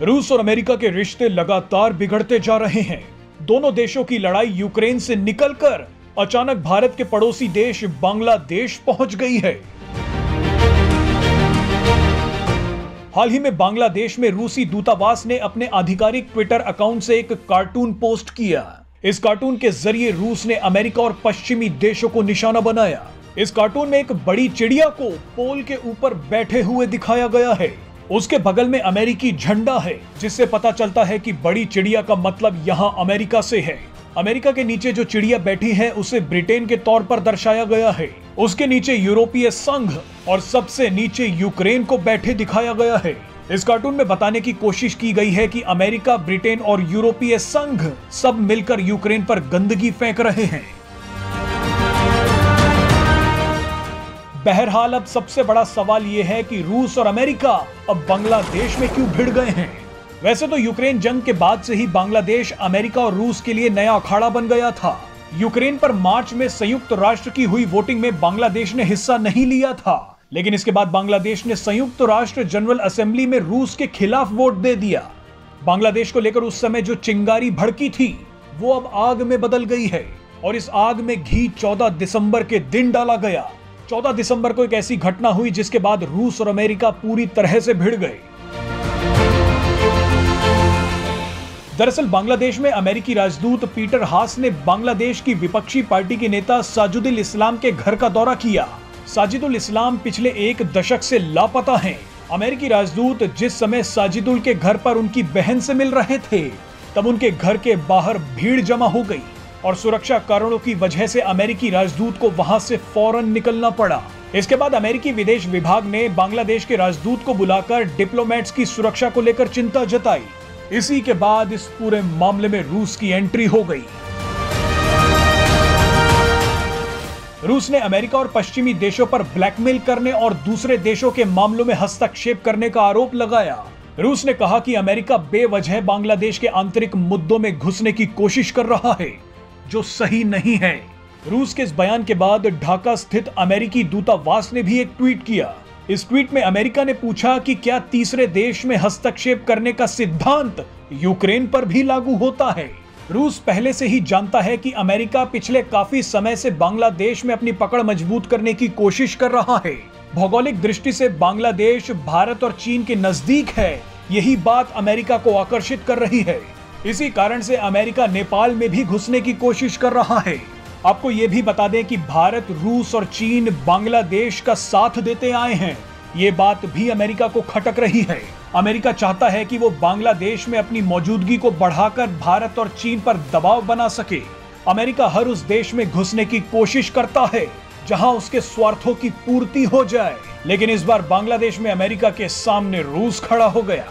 रूस और अमेरिका के रिश्ते लगातार बिगड़ते जा रहे हैं। दोनों देशों की लड़ाई यूक्रेन से निकलकर अचानक भारत के पड़ोसी देश बांग्लादेश पहुंच गई है। हाल ही में बांग्लादेश में रूसी दूतावास ने अपने आधिकारिक ट्विटर अकाउंट से एक कार्टून पोस्ट किया। इस कार्टून के जरिए रूस ने अमेरिका और पश्चिमी देशों को निशाना बनाया। इस कार्टून में एक बड़ी चिड़िया को पोल के ऊपर बैठे हुए दिखाया गया है। उसके बगल में अमेरिकी झंडा है, जिससे पता चलता है कि बड़ी चिड़िया का मतलब यहाँ अमेरिका से है। अमेरिका के नीचे जो चिड़िया बैठी है उसे ब्रिटेन के तौर पर दर्शाया गया है। उसके नीचे यूरोपीय संघ और सबसे नीचे यूक्रेन को बैठे दिखाया गया है। इस कार्टून में बताने की कोशिश की गई है कि अमेरिका, ब्रिटेन और यूरोपीय संघ सब मिलकर यूक्रेन पर गंदगी फेंक रहे हैं। बहरहाल अब सबसे बड़ा सवाल यह है कि रूस और अमेरिका अब बांग्लादेश में क्यों भिड़ गए हैं। वैसे तो यूक्रेन जंग के बाद से ही बांग्लादेश अमेरिका और रूस के लिए नया अखाड़ा बन गया था। यूक्रेन पर मार्च में संयुक्त राष्ट्र की हुई वोटिंग में बांग्लादेश ने हिस्सा नहीं लिया था, लेकिन इसके बाद बांग्लादेश ने संयुक्त राष्ट्र जनरल असेंबली में रूस के खिलाफ वोट दे दिया। बांग्लादेश को लेकर उस समय जो चिंगारी भड़की थी वो अब आग में बदल गई है और इस आग में घी 14 दिसंबर के दिन डाला गया। 14 दिसंबर को एक ऐसी घटना हुई जिसके बाद रूस और अमेरिका पूरी तरह से भिड़ गए। दरअसल बांग्लादेश में अमेरिकी राजदूत पीटर हास ने बांग्लादेश की विपक्षी पार्टी के नेता साजिदुल इस्लाम के घर का दौरा किया। साजिदुल इस्लाम पिछले एक दशक से लापता हैं। अमेरिकी राजदूत जिस समय साजिदुल के घर पर उनकी बहन से मिल रहे थे, तब उनके घर के बाहर भीड़ जमा हो गई और सुरक्षा कारणों की वजह से अमेरिकी राजदूत को वहां से फौरन निकलना पड़ा। इसके बाद अमेरिकी विदेश विभाग ने बांग्लादेश के राजदूत को बुलाकर डिप्लोमेट्स की सुरक्षा को लेकर चिंता जताई। इसी के बाद इस पूरे मामले में रूस की एंट्री हो गई। रूस ने अमेरिका और पश्चिमी देशों पर ब्लैकमेल करने और दूसरे देशों के मामलों में हस्तक्षेप करने का आरोप लगाया। रूस ने कहा कि अमेरिका बेवजह बांग्लादेश के आंतरिक मुद्दों में घुसने की कोशिश कर रहा है, जो सही नहीं है। रूस के इस बयान के बाद ढाका स्थित अमेरिकी दूतावास ने भी एक ट्वीट किया। इस ट्वीट में अमेरिका ने पूछा कि क्या तीसरे देश में हस्तक्षेप करने का सिद्धांत यूक्रेन पर भी लागू होता है। रूस पहले से ही जानता है कि अमेरिका पिछले काफी समय से बांग्लादेश में अपनी पकड़ मजबूत करने की कोशिश कर रहा है। भौगोलिक दृष्टि से बांग्लादेश भारत और चीन के नजदीक है। यही बात अमेरिका को आकर्षित कर रही है। इसी कारण से अमेरिका नेपाल में भी घुसने की कोशिश कर रहा है। आपको ये भी बता दें कि भारत, रूस और चीन बांग्लादेश का साथ देते आए हैं। ये बात भी अमेरिका को खटक रही है। अमेरिका चाहता है कि वो बांग्लादेश में अपनी मौजूदगी को बढ़ाकर भारत और चीन पर दबाव बना सके। अमेरिका हर उस देश में घुसने की कोशिश करता है जहां उसके स्वार्थों की पूर्ति हो जाए, लेकिन इस बार बांग्लादेश में अमेरिका के सामने रूस खड़ा हो गया।